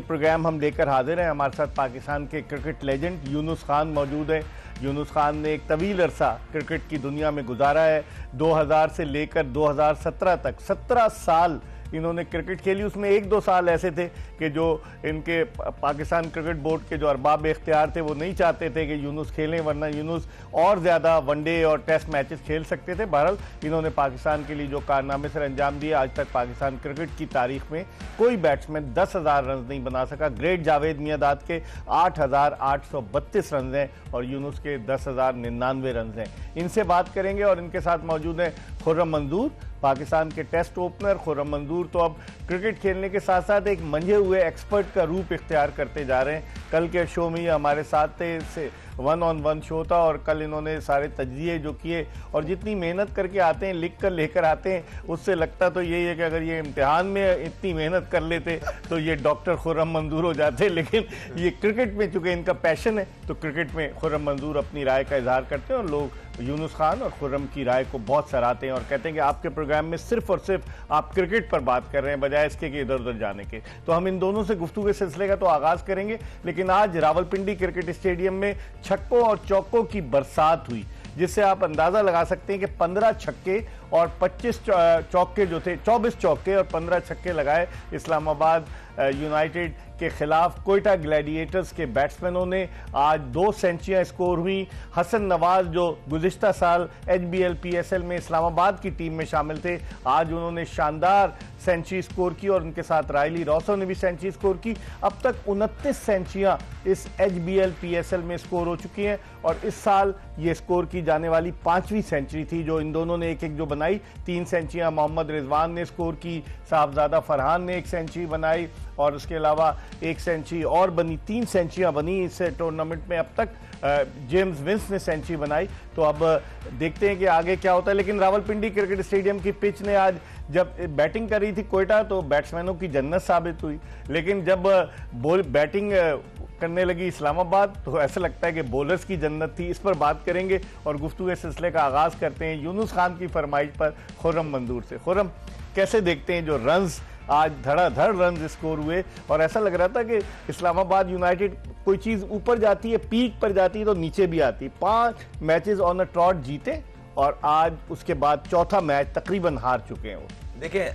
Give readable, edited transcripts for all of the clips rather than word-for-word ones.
Programme हम लेकर हाजिर हैं। हमारे साथ पाकिस्तान के क्रिकेट लेजेंड यूनुस खान मौजूद है। यूनुस खान ने एक तवील अरसा क्रिकेट की दुनिया में गुजारा है। 2000 से लेकर 2017 तक 17 साल इन्होंने क्रिकेट खेली। उसमें 1-2 साल ऐसे थे कि जो इनके पाकिस्तान क्रिकेट बोर्ड के जो अरबाब इख्तियार थे वो नहीं चाहते थे कि यूनुस खेलें, वरना यूनुस और ज़्यादा वनडे और टेस्ट मैचेस खेल सकते थे। बहरहाल इन्होंने पाकिस्तान के लिए जो कारनामे सर अंजाम दिए, आज तक पाकिस्तान क्रिकेट की तारीख में कोई बैट्समैन 10,000 रन नहीं बना सका। ग्रेट जावेद मियांदाद के 8,832 रन हैं और यूनुस के 10,099 रन हैं। इनसे बात करेंगे और इनके साथ मौजूद हैं खुर्रम मंजूर, पाकिस्तान के टेस्ट ओपनर। खुर्रम मंजूर तो अब क्रिकेट खेलने के साथ साथ एक मंझे हुए एक्सपर्ट का रूप इख्तियार करते जा रहे हैं। कल के शो में ये हमारे साथ थे, इससे 1-on-1 शो था और कल इन्होंने सारे तज्जिए जो किए और जितनी मेहनत करके आते हैं, लिख कर लेकर आते हैं, उससे लगता तो यही है कि अगर ये इम्तिहान में इतनी मेहनत कर लेते तो ये डॉक्टर खुर्रम मंजूर हो जाते। लेकिन ये क्रिकेट में चूंकि इनका पैशन है तो क्रिकेट में खुर्रम मंजूर अपनी राय का इजहार करते हैं और लोग यूनुस खान और खुर्रम की राय को बहुत सराहते हैं और कहते हैं कि आपके प्रोग्राम में सिर्फ और सिर्फ आप क्रिकेट पर बात कर रहे हैं बजाय इसके कि इधर उधर जाने के। तो हम इन दोनों से गुफ्तगू के सिलसिले का तो आगाज करेंगे, लेकिन आज रावलपिंडी क्रिकेट स्टेडियम में छक्कों और चौकों की बरसात हुई, जिससे आप अंदाजा लगा सकते हैं कि 15 छक्के और 25 चौके जो थे, 24 चौके और 15 छक्के लगाए इस्लामाबाद यूनाइटेड के खिलाफ कोयटा ग्लैडिएटर्स के बैट्समैनों ने। आज 2 सेंचुरियां स्कोर हुई। हसन नवाज जो गुज़िश्ता साल HBL PSL में इस्लामाबाद की टीम में शामिल थे, आज उन्होंने शानदार सेंचुरी स्कोर की और उनके साथ रायली रॉसो ने भी सेंचुरी स्कोर की। अब तक 29 सेंचुरियां इस HBL PSL में स्कोर हो चुकी हैं और इस साल ये स्कोर की जाने वाली 5वीं सेंचुरी थी जो इन दोनों ने एक एक जो बनाई। 3 सेंचुरियां मोहम्मद रिजवान ने स्कोर की, साहबजादा फरहान ने 1 सेंचुरी बनाई और उसके अलावा 1 सेंचुरी और बनी। 3 सेंचुरियां बनी इस टूर्नामेंट में अब तक। जेम्स विंस ने सेंचुरी बनाई। तो अब देखते हैं कि आगे क्या होता है। लेकिन रावलपिंडी क्रिकेट स्टेडियम की पिच ने आज जब बैटिंग करी थी कोयटा तो बैट्समैनों की जन्नत साबित हुई, लेकिन जब बैटिंग करने लगी इस्लामाबाद तो ऐसा लगता है कि बॉलर्स की जन्नत थी। इस पर बात करेंगे और गुफ्तगू के सिलसिले का आगाज करते हैं यूनुस खान की फरमाइश पर खुर्रम मंजूर से। खुर्रम, कैसे देखते हैं जो रन्स आज धड़ाधड़ रन स्कोर हुए और ऐसा लग रहा था कि इस्लामाबाद यूनाइटेड कोई चीज ऊपर जाती है, पीक पर जाती है तो नीचे भी आती है। 5 मैचेस ऑन अ ट्रॉट जीते और आज उसके बाद चौथा मैच तकरीबन हार चुके हैं वो। देखिए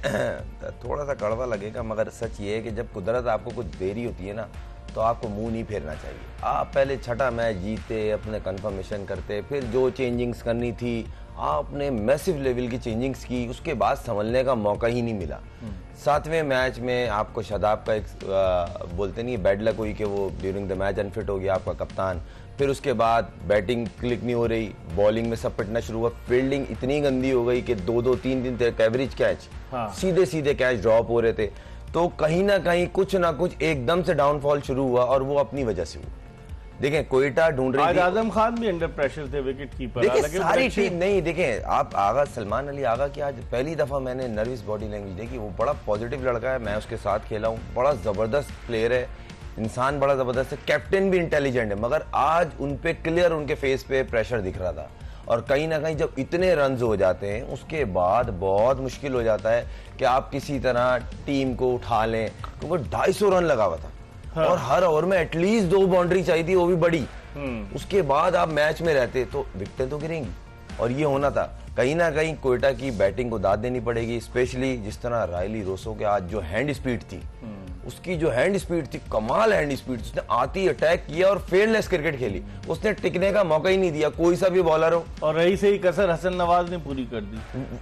थोड़ा सा कड़वा लगेगा मगर सच ये है कि जब कुदरत आपको कुछ देरी होती है ना तो आपको मुंह नहीं फेरना चाहिए। आप पहले छठा मैच जीते, अपने कंफर्मेशन करते, फिर जो चेंजिंग्स करनी थी आपने मैसिव लेवल की चेंजिंग्स की, उसके बाद संभलने का मौका ही नहीं मिला। 7वें मैच में आपको शादाब का एक बोलते नहीं बैड लक हुई कि वो ड्यूरिंग द मैच अनफिट हो गया आपका कप्तान। फिर उसके बाद बैटिंग क्लिक नहीं हो रही, बॉलिंग में सब पिटना शुरू हुआ, फील्डिंग इतनी गंदी हो गई कि 2-2 3-3 तक एवरेज कैच, सीधे सीधे कैच ड्रॉप हो रहे थे। तो कहीं ना कहीं कुछ ना कुछ एकदम से डाउनफॉल शुरू हुआ और वो अपनी वजह से हुआ। देखें कोयटा ढूंढ रही थी, आजम खान भी अंडर प्रेशर थे विकेट कीपर। देखिए सारी टीम नहीं, देखें आप आगा सलमान अली आगा की आज पहली दफा मैंने नर्वस बॉडी लैंग्वेज देखी। वो बड़ा पॉजिटिव लड़का है, मैं उसके साथ खेला हूँ, बड़ा जबरदस्त प्लेयर है, इंसान बड़ा जबरदस्त है, कैप्टन भी इंटेलिजेंट है, मगर आज उनपे क्लियर उनके फेस पे प्रेशर दिख रहा था। और कहीं ना कहीं जब इतने रन्स हो जाते हैं उसके बाद बहुत मुश्किल हो जाता है कि आप किसी तरह टीम को उठा लें, क्योंकि 250 रन लगा हुआ था। हाँ। और हर ओवर में एटलीस्ट 2 बाउंड्री चाहिए थी, वो भी बड़ी। उसके बाद आप मैच में रहते तो विकेटें तो गिरेंगी और ये होना था। कहीं ना कहीं कोयटा की बैटिंग को दाद देनी पड़ेगी, स्पेशली जिस तरह रायली रोसो के आज जो हैंड स्पीड थी, उसकी जो हैंड स्पीड थी, कमाल हैंड स्पीड, उसने आती अटैक किया और फेयरलेस क्रिकेट खेली, उसने टिकने का मौका ही नहीं दिया कोई सा भी बॉलर हो। और रही से ही कसर हसन नवाज ने पूरी कर दी।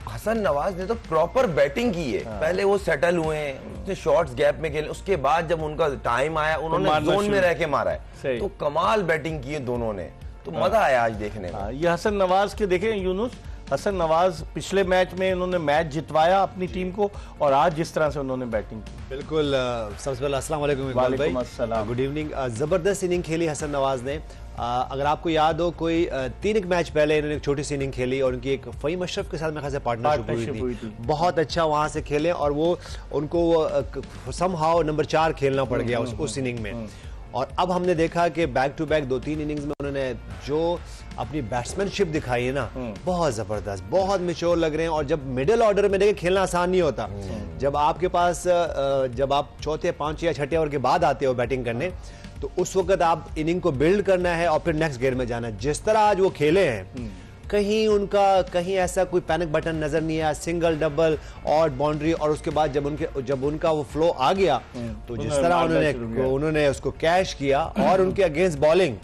हसन नवाज ने तो प्रॉपर बैटिंग की है। हाँ। पहले वो सेटल हुए हैं, उसने शॉट्स गैप में खेले, उसके बाद जब उनका टाइम आया उन्होंने जोन में रह के मारा है, तो कमाल बैटिंग की है दोनों ने, तो मजा आया आज देखने में। ये हसन नवाज के देखें यूनुस, हसन नवाज पिछले मैच में उन्होंने मैच जितवाया अपनी टीम को और आज जिस तरह से उन्होंने बैटिंग की। बिल्कुल। सबसे पहले अस्सलाम वालेकुम इकबाल भाई, गुड इवनिंग। जबरदस्त इनिंग खेली हसन नवाज ने। अगर आपको याद हो कोई 3 मैच पहले इन्होंने एक छोटी सी इनिंग खेली और उनकी एक फ़हीम अशरफ के साथ मेरे ख्याल से पार्टनरशिप हुई थी। बहुत अच्छा वहां से खेले और वो उनको समहाउ नंबर 4 खेलना पड़ गया उस इनिंग में। और अब हमने देखा कि बैक टू बैक 2-3 इनिंग्स में उन्होंने जो अपनी बैट्समैनशिप दिखाई है ना, बहुत जबरदस्त, बहुत मैच्योर लग रहे हैं। और जब मिडिल ऑर्डर में देखिए खेलना आसान नहीं होता, जब आपके पास जब आप चौथे, पांचवें या छठे ओवर के बाद आते हो बैटिंग करने, तो उस वक्त आप इनिंग को बिल्ड करना है और फिर नेक्स्ट गेयर में जाना है। जिस तरह आज वो खेले हैं, कहीं ऐसा कोई पैनिक बटन नजर नहीं आया, सिंगल डबल और बाउंड्री, और उसके बाद जब उनका वो फ्लो आ गया तो जिस तरह उन्होंने उसको कैश किया और उनके अगेंस्ट बॉलिंग,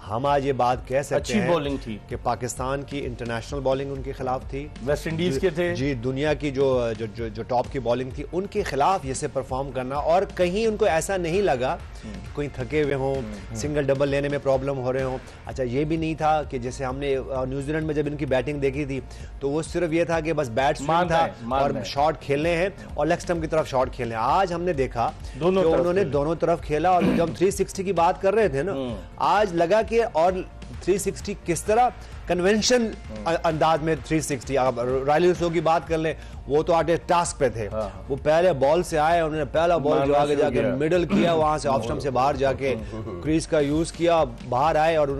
हम आज ये बात कह सकते हैं बॉलिंग थी कि पाकिस्तान की इंटरनेशनल बॉलिंग उनके खिलाफ थी, वेस्ट इंडीज के थे जी, दुनिया की जो टॉप की बॉलिंग थी उनके खिलाफ जैसे परफॉर्म करना, और कहीं उनको ऐसा नहीं लगा कि कोई थके हुए हों, सिंगल डबल लेने में प्रॉब्लम हो रहे हों। अच्छा, ये भी नहीं था कि जैसे हमने न्यूजीलैंड में जब इनकी बैटिंग देखी थी तो वो सिर्फ ये था कि बस बैट स्विंग था और शॉट खेलने हैं और लेग स्टंप की तरफ शॉट खेलने हैं। आज हमने देखा कि उन्होंने दोनों तरफ खेला, और जब 360 की बात कर रहे थे ना, आज लगा कि और 360 किस तरह कन्वेंशन अंदाज में 360, आप रायली रसूल की बात कर लें, वो तो आटे टास्क पे थे। वो पहले बॉल से आए, उन्होंने पहला बॉल जो आगे जाके मिडल किया, वहां से ऑफ स्टंप से बाहर जाके क्रीज का यूज किया, बाहर आए, और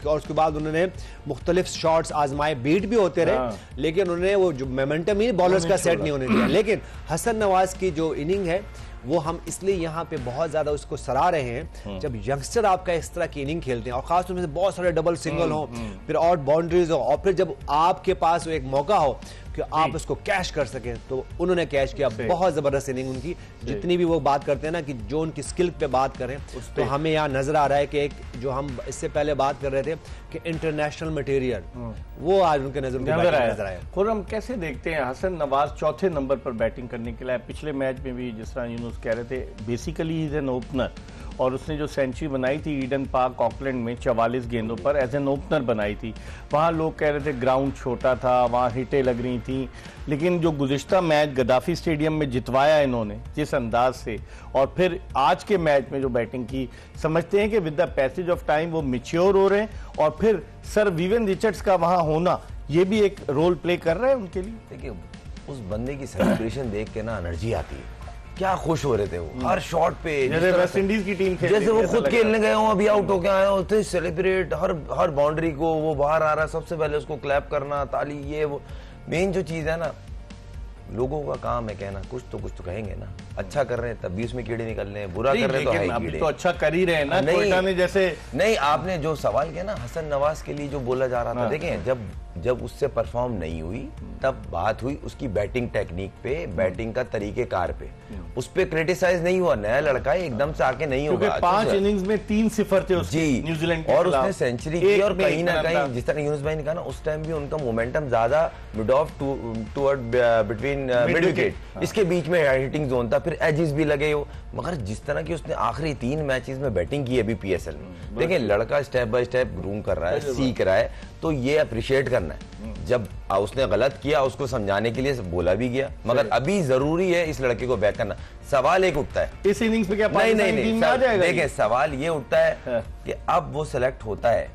उसके बाद उन्होंने मुख्तलिफ शॉट्स आजमाए, बीट भी होते रहे, लेकिन उन्होंने वो जो मोमेंटम ही बॉलर्स का सेट नहीं होने दिया। लेकिन हसन नवाज की जो इनिंग है वो हम इसलिए यहाँ पे बहुत ज्यादा उसको सराह रहे हैं, जब यंगस्टर आपका इस तरह की इनिंग खेलते हैं और खासतौर से बहुत सारे डबल सिंगल हो, फिर और बाउंड्रीज हो, और फिर जब आपके पास एक मौका हो कि आप इसको कैश कर सकें, तो उन्होंने कैश किया। बहुत जबरदस्त इनिंग उनकी, जितनी भी वो बात करते हैं ना कि जो उनकी स्किल पे बात करें, तो हमें यहाँ नजर आ रहा है कि एक जो हम इससे पहले बात कर रहे थे कि इंटरनेशनल मटेरियल, वो आज उनके नजर आया। खुर्रम, कैसे देखते हैं हसन नवाज चौथे नंबर पर बैटिंग करने के लिए? पिछले मैच में भी जिस तरह यूनुस कह रहे थे, basically he is an opener, और उसने जो सेंचुरी बनाई थी ईडन पार्क ऑकलैंड में 44 गेंदों पर एज एन ओपनर बनाई थी, वहाँ लोग कह रहे थे ग्राउंड छोटा था, वहाँ हिटें लग रही थी, लेकिन जो गुज़िश्ता मैच गद्दाफी स्टेडियम में जितवाया इन्होंने जिस अंदाज से, और फिर आज के मैच में जो बैटिंग की, समझते हैं कि with the passage of time वो मैच्योर हो रहे हैं, और फिर सर विवियन रिचर्ड्स का वहाँ होना ये भी एक रोल प्ले कर रहा है उनके लिए। देखिए, उस बंदे की सेलिब्रेशन देख के ना एनर्जी आती है, क्या खुश हो रहे थे वो हर शॉट पे, जैसे वेस्ट इंडीज की टीम जैसे वो खुद खेलने गए हो, अभी आउट होके आए हो, थे सेलिब्रेट हर बाउंड्री को, वो बाहर आ रहा है सबसे पहले उसको क्लैप करना, ताली, ये वो मेन जो चीज है ना, लोगों का काम है कहना, कुछ तो कहेंगे ना। अच्छा कर रहे हैं तब भी उसमें कीड़े निकल रहे हैं, बुरा कर रहे हैं तो है कीड़े। तो अच्छा कर ही रहे हैं ना, कोयटा ने जैसे नहीं, आपने जो सवाल किया ना हसन नवाज के लिए जो बोला जा रहा था, देखें जब उससे परफॉर्म नहीं हुई तब बात हुई उसकी बैटिंग टेक्निक पे, बैटिंग का तरीकेकार पे, उस पे क्रिटिसाइज नहीं हुआ। नया लड़का है, एकदम से आके नहीं होगा। 5 इनिंग्स में 3 सिफर थे उसके न्यूजीलैंड के, और उसने सेंचुरी की, और कहीं ना कहीं जिस तरह यूनुस भाई ने कहा ना, उस टाइम भी उनका मोमेंटम ज्यादा mid of toward between mid wicket, इसके बीच में हिटिंग जोन था, फिर एजेस भी लगे हो, मगर जिस तरह की उसने आखिरी 3 मैचेस में बैटिंग की है अभी PSL में, देखिए लड़का स्टेप बाय स्टेप ग्रूम कर रहा है, सीख रहा है, तो ये अप्रिशिएट करना है। जब उसने गलत किया उसको समझाने के लिए बोला भी गया, मगर अभी जरूरी है इस लड़के को बैक करना। सवाल एक उठता है इस इनिंग्स पे, क्या नहीं, देखिए सवाल ये उठता है कि अब वो सिलेक्ट होता है,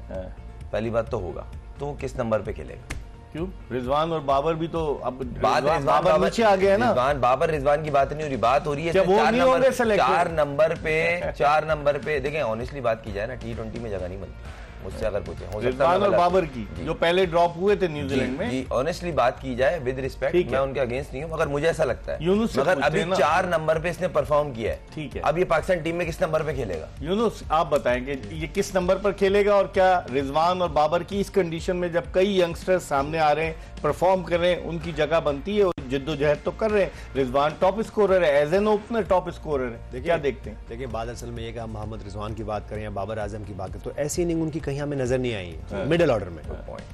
पहली बात तो होगा, तो वो किस नंबर पे खेलेगा? क्यों? रिजवान और बाबर भी तो अब बाबर नीचे आ गए ना। रिजवान की बात नहीं हो रही, बात हो रही है 4 नंबर पे। देखें ऑनेस्टली बात की जाए ना, T20 में जगह नहीं बनती, मुझसे अगर पूछे रिजवान और बाबर की जो पहले ड्रॉप हुए थे न्यूजीलैंड में, जी ऑनेस्टली बात की जाए विद रिस्पेक्ट, मैं उनके अगेंस्ट नहीं हूँ, मगर मुझे ऐसा लगता है मगर अभी 4 नंबर पे इसने परफॉर्म किया है, ठीक है। अब ये पाकिस्तान टीम में किस नंबर पे खेलेगा? यूनुस आप बताएं कि ये किस नंबर पर खेलेगा, और क्या रिजवान और बाबर की इस कंडीशन में जब कई यंगस्टर्स सामने आ रहे हैं, परफॉर्म कर रहे हैं, उनकी जगह बनती है? जिद्दोजहद तो कर रहे हैं, रिजवान टॉप स्कोरर है, as an opener top scorer है, क्या देखते हैं? देखिए बात असल में ये कि हम मोहम्मद रिजवान की बात करें या बाबर आजम की बात करें, तो ऐसी इनिंग उनकी कहीं हमें नजर नहीं आई है मिडिल ऑर्डर में।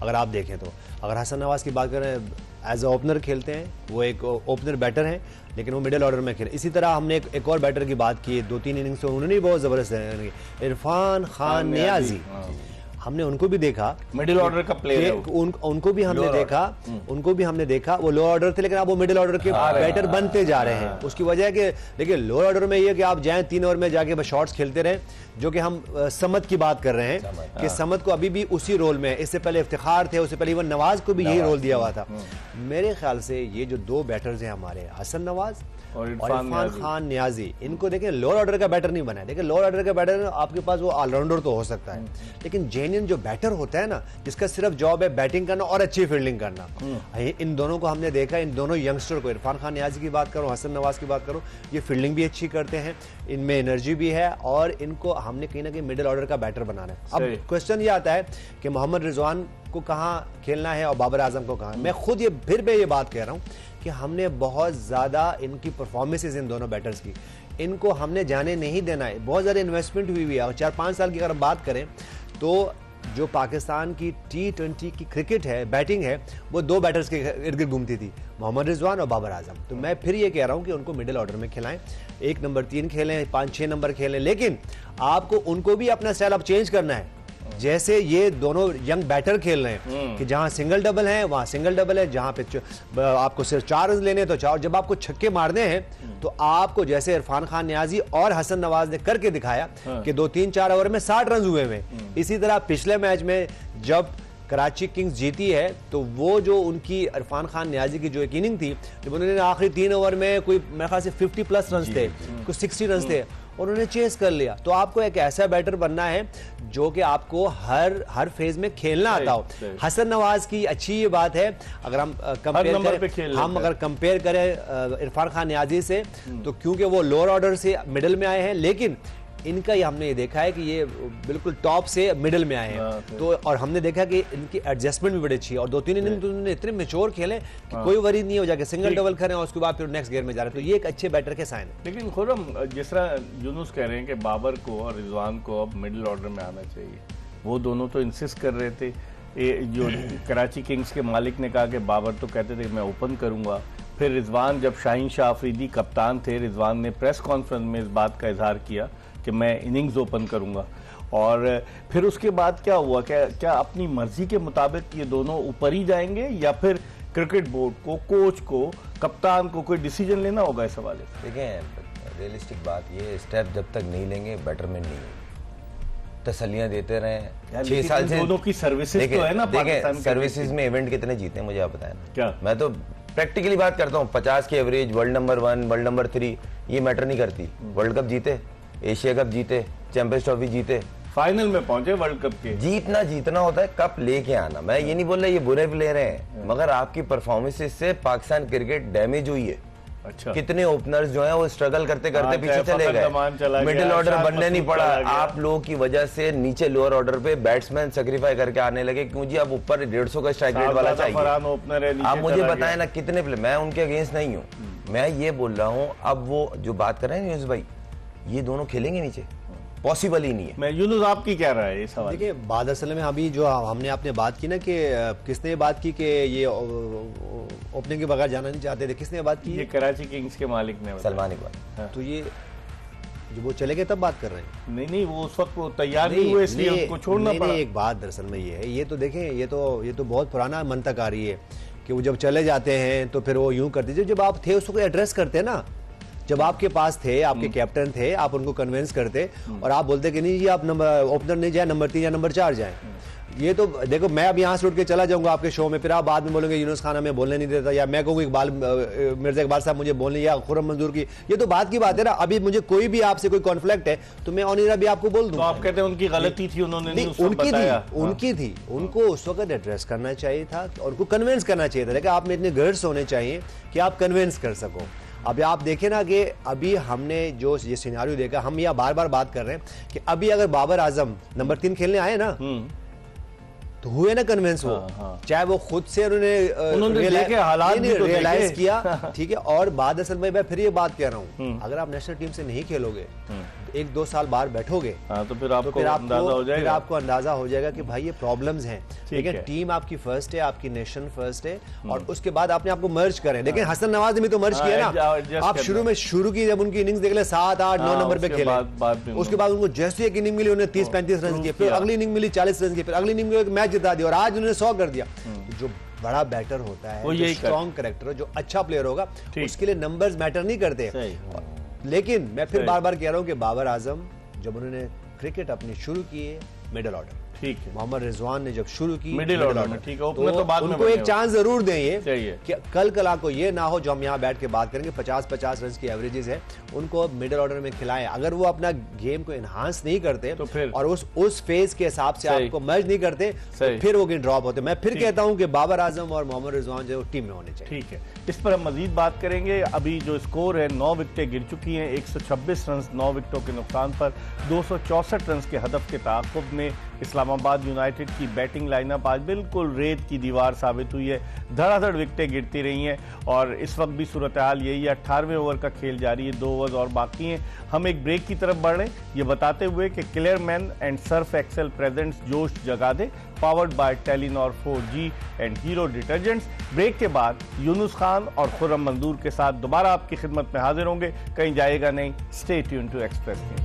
अगर आप देखें तो अगर हसन नवाज की बात करें, एज ए ओपनर खेलते हैं, वो एक ओपनर बैटर हैं, लेकिन वो मिडिल ऑर्डर में खेले। इसी तरह हमने एक और बैटर की बात की, 2-3 इनिंग्स तो उन्होंने भी बहुत जबरदस्त है, इरफान खान नियाजी, हमने उनको भी देखा, मिडिल ऑर्डर का प्लेयर, उनको भी हमने देखा, वो लो ऑर्डर थे, लेकिन अब वो मिडिल ऑर्डर के बैटर बनते जा रहे हैं। उसकी वजह है कि देखिए लो ऑर्डर में ये कि आप जाएं 3 ओवर में जाके बस शॉट्स खेलते रहें, जो कि हम समद की बात कर रहे हैं कि समद को अभी भी उसी रोल में, इससे पहले इफ्तिखार थे, उससे पहले इवन नवाज को भी यही रोल दिया हुआ था। मेरे ख्याल से ये जो 2 बैटर्स हैं हमारे, हसन नवाज और इरफान खान नियाजी, इनको देखें लोअर ऑर्डर का बैटर नहीं बना है। देखिए लोअर ऑर्डर का बैटर आपके पास वो ऑलराउंडर तो हो सकता है, लेकिन जेन्युइन जो बैटर होता है ना, जिसका सिर्फ जॉब है बैटिंग करना और अच्छी फील्डिंग करना, इन दोनों को हमने देखा, इन दोनों यंगस्टर को, इरफान खान नियाजी की बात करूं, हसन नवाज की बात करूं, ये फील्डिंग भी अच्छी करते हैं, इनमें एनर्जी भी है और इनको हमने कहीं ना कहीं मिडिल ऑर्डर का बैटर बनाना है। अब क्वेश्चन ये आता है कि मोहम्मद रिजवान को कहाँ खेलना है और बाबर आजम को कहाँ। मैं खुद ये बात कह रहा हूँ कि हमने बहुत ज़्यादा इनकी परफॉर्मेंसेज इन दोनों बैटर्स की, इनको हमने जाने नहीं देना है। बहुत ज़्यादा इन्वेस्टमेंट हुई है और 4-5 साल की अगर बात करें तो जो पाकिस्तान की T20 की क्रिकेट है, बैटिंग है, वो 2 बैटर्स के इर्द गिर्द घूमती थी, मोहम्मद रिजवान और बाबर आजम। तो मैं फिर ये कह रहा हूँ कि उनको मिडिल ऑर्डर में खिलाएं, 1 नंबर 3 खेलें, 5-6 नंबर खेलें, लेकिन आपको उनको भी अपना स्टाइल अब चेंज करना है। जैसे ये दोनों यंग बैटर खेल रहे हैं कि जहां सिंगल डबल है वहां सिंगल डबल है, जहां पे आपको सिर्फ 4 रन लेने तो 4, जब आपको छक्के मारने हैं तो आपको जैसे इरफान खान नियाजी और हसन नवाज ने करके दिखाया कि 2-3-4 ओवर में 60 रन हुए हैं। इसी तरह पिछले मैच में जब कराची किंग्स जीती है तो वो जो उनकी इरफान खान नियाजी की जो एक इनिंग थी, जब उन्होंने आखिरी 3 ओवर में कोई मेरे ख्याल से 50+ रन थे, कुछ 60 रन थे, और उन्होंने चेस कर लिया। तो आपको एक ऐसा बैटर बनना है जो कि आपको हर फेज में खेलना आता हो। हसन नवाज की अच्छी ये बात है, अगर हम कंपेयर करें इरफान खान नियाजी से, तो क्योंकि वो लोअर ऑर्डर से मिडिल में आए हैं, लेकिन इनका ही हमने ये देखा है कि ये बिल्कुल टॉप से मिडिल में आए हैं। तो और हमने देखा कि इनकी एडजस्टमेंट भी बड़ी अच्छी है और 2-3 इनिंग तो उन्होंने इतने मैच्योर खेले कि कोई वरी नहीं हो जाके सिंगल डबल करें और उसके बाद फिर नेक्स्ट गेयर में जा रहे हैं। तो ये एक अच्छे बैटर के साइन है। लेकिन खुरम, जिस तरह यूनुस कह रहे हैं कि बाबर को और रिजवान को अब मिडिल ऑर्डर में आना चाहिए, वो दोनों तो इंसिस्ट कर रहे थे। जो कराची किंग्स के मालिक ने कहा कि बाबर तो कहते थे मैं ओपन करूंगा, फिर रिजवान, जब शाहीन शाह अफरीदी कप्तान थे, रिजवान ने प्रेस कॉन्फ्रेंस में इस बात का इजहार किया कि मैं इनिंग्स ओपन करूंगा। और फिर उसके बाद क्या हुआ, क्या अपनी मर्जी के मुताबिक ये दोनों ऊपर ही जाएंगे या फिर क्रिकेट बोर्ड को, कोच को, कप्तान को कोई डिसीजन लेना होगा इस हवाले से? देखें, रियलिस्टिक बात ये, स्टेप जब तक नहीं लेंगे बेटरमेंट नहीं है। तसल्लियां देते रहे 6 साल से। दोनों की सर्विसेज तो है ना पाकिस्तान। सर्विसेज में इवेंट कितने जीते हैं मुझे आप बताएं ना। क्या मैं तो प्रैक्टिकली बात करता हूँ, 50 की average, world number 1, world number 3, ये मैटर नहीं करती। वर्ल्ड कप जीते, एशिया कप जीते, चैंपियंस ट्रॉफी जीते, फाइनल में पहुंचे वर्ल्ड कप के। जीतना होता है, कप लेके आना। मैं ये नहीं बोल रहा ये बुरे प्लेयर हैं, मगर आपकी परफॉर्मेंसेस से पाकिस्तान क्रिकेट डैमेज हुई है। अच्छा, कितने ओपनर्स जो हैं वो स्ट्रगल करते करते पीछे चले गए, मिडिल ऑर्डर बनने नहीं पड़ा। आप लोगों की वजह से नीचे लोअर ऑर्डर पे बैट्समैन सेक्रीफाई करके आने लगे कि मुझे अब ऊपर 150 का स्ट्राइक रेट वाला चाहिए। आप मुझे बताएं ना कितने प्लेयर, मैं उनके अगेंस्ट नहीं हूँ, मैं ये बोल रहा हूँ अब वो जो बात कर रहे हैं यूनुस भाई, ये दोनों खेलेंगे नीचे, पॉसिबल ही नहीं है। मैं यूनुस आपकी क्या रहा है इस सवाल? देखिए बात असल में अभी जो हमने आपने बात की ना कि किसने बात की कि ये ओपनिंग के बगैर जाना नहीं चाहते थे, किसने बात की? ये कराची किंग्स के मालिक ने, सलमान इकबाल। हाँ। तो ये जब वो चले गए तब बात कर रहे हैं? नहीं, वो उस वक्त वो तैयार नहीं हुए, इसलिए उनको छोड़ना पड़ा। एक बात दरअसल में ये है, ये तो देखें, ये तो बहुत पुराना मंतक आ रही है कि वो जब चले जाते हैं तो फिर वो यूं करते, जब आप थे उसको एड्रेस करते ना, जब आपके पास थे, आपके कैप्टन थे, आप उनको कन्विंस करते और आप बोलते कि नहीं जी आप ओपनर नहीं जाए, नंबर 3 या नंबर 4 जाए। ये तो देखो, मैं अब यहाँ से उठ के चला जाऊंगा आपके शो में, फिर आप बाद में बोलेंगे यूनुस खान हमें बोलने नहीं देता, या मैं कहूँगा इकबाल मिर्जा इकबाल साहब मुझे बोलने, या खुर्रम मंजूर की, ये तो बात की बात है ना। अभी मुझे कोई भी आपसे कोई कॉन्फ्लिक्ट है तो मैं ऑन एयर भी आपको बोल दूं। तो आप कहते हैं उनकी गलती थी, उन्होंने नहीं उनकी थी, उनको उस वक्त एड्रेस करना चाहिए था और उनको कन्विंस करना चाहिए था। लेकिन आप में इतने गर्ड्स होने चाहिए कि आप कन्विंस कर सको। अभी आप देखें ना कि अभी हमने जो ये सिनेरियो देखा, हम यहाँ बार बार बात कर रहे हैं कि अभी अगर बाबर आजम नंबर 3 खेलने आए ना तो हुए ना कन्विंस वो, चाहे वो खुद से उन्होंने रियलाइज किया, ठीक है। और बाद असल में मैं फिर ये बात कह रहा हूँ, अगर आप नेशनल टीम से नहीं खेलोगे, 1-2 साल बाहर बैठोगे, तो फिर आपको अंदाजा हो जाएगा कि भाई ये प्रॉब्लम्स हैं। लेकिन टीम आपकी फर्स्ट है, आपकी नेशन फर्स्ट है, और उसके बाद आपने आपको मर्ज करें। लेकिन हसन नवाज ने भी तो मर्ज किया ना। आप शुरू की जब उनकी इनिंग्स देख ले 7, 8, 9 नंबर पे खेले, उसके बाद उनको जैसे एक इनिंग मिली उन्होंने 30-35 रन किए, फिर अगली इनिंग मिली 40 रन किए, फिर अगली इनिंग में मैच जिता दिया और आज उन्होंने 100 कर दिया। जो बड़ा बैटर होता है, जो स्ट्रॉन्ग कैरेक्टर, जो अच्छा प्लेयर होगा, उसके लिए नंबर्स मैटर नहीं करते। लेकिन मैं फिर बार बार कह रहा हूं कि बाबर आजम जब उन्होंने क्रिकेट अपनी शुरू की है, मिडिल ऑर्डर ठीक है। मोहम्मद रिजवान ने जब शुरू की मिडिल ऑर्डर में, ठीक है, ओपनर तो बाद में उनको एक चांस जरूर दें ये चाहिए कि कल कला को ये ना हो जो हम यहाँ बैठ के बात करेंगे 50-50 रन की एवरेजेस है, उनको मिडिल ऑर्डर में खिलाएं। अगर वो अपना गेम को एनहांस नहीं करते तो फिर और उस फेज के हिसाब से आपको मैच नहीं करते तो फिर वो गेम ड्रॉप होते। मैं फिर कहता हूं कि बाबर आजम और मोहम्मद रिजवान जो टीम में होने चाहिए। ठीक है, इस पर हम मजीद बात करेंगे। अभी जो स्कोर है 9 विकेटें गिर चुकी हैं, 126 रन 9 विकेटों के नुकसान पर 264 रन के हदफ के ताक़ुब में इस्लामाबाद यूनाइटेड की बैटिंग लाइनअप आज बिल्कुल रेत की दीवार साबित हुई है। धड़ाधड़ विकेटें गिरती रही हैं और इस वक्त भी सूरत हाल यही है। 18वें ओवर का खेल जारी है, 2 ओवर और बाकी हैं। हम एक ब्रेक की तरफ बढ़ रहे हैं ये बताते हुए कि Clearmen and Surf Excel presents Josh Jaga De, powered by Telenor 4G and Hero detergents. Break के बाद यूनुस खान और खुर्रम मंजूर के साथ दोबारा आपकी खिदमत में हाजिर होंगे। कहीं जाएगा नहीं, stay tune to Express news.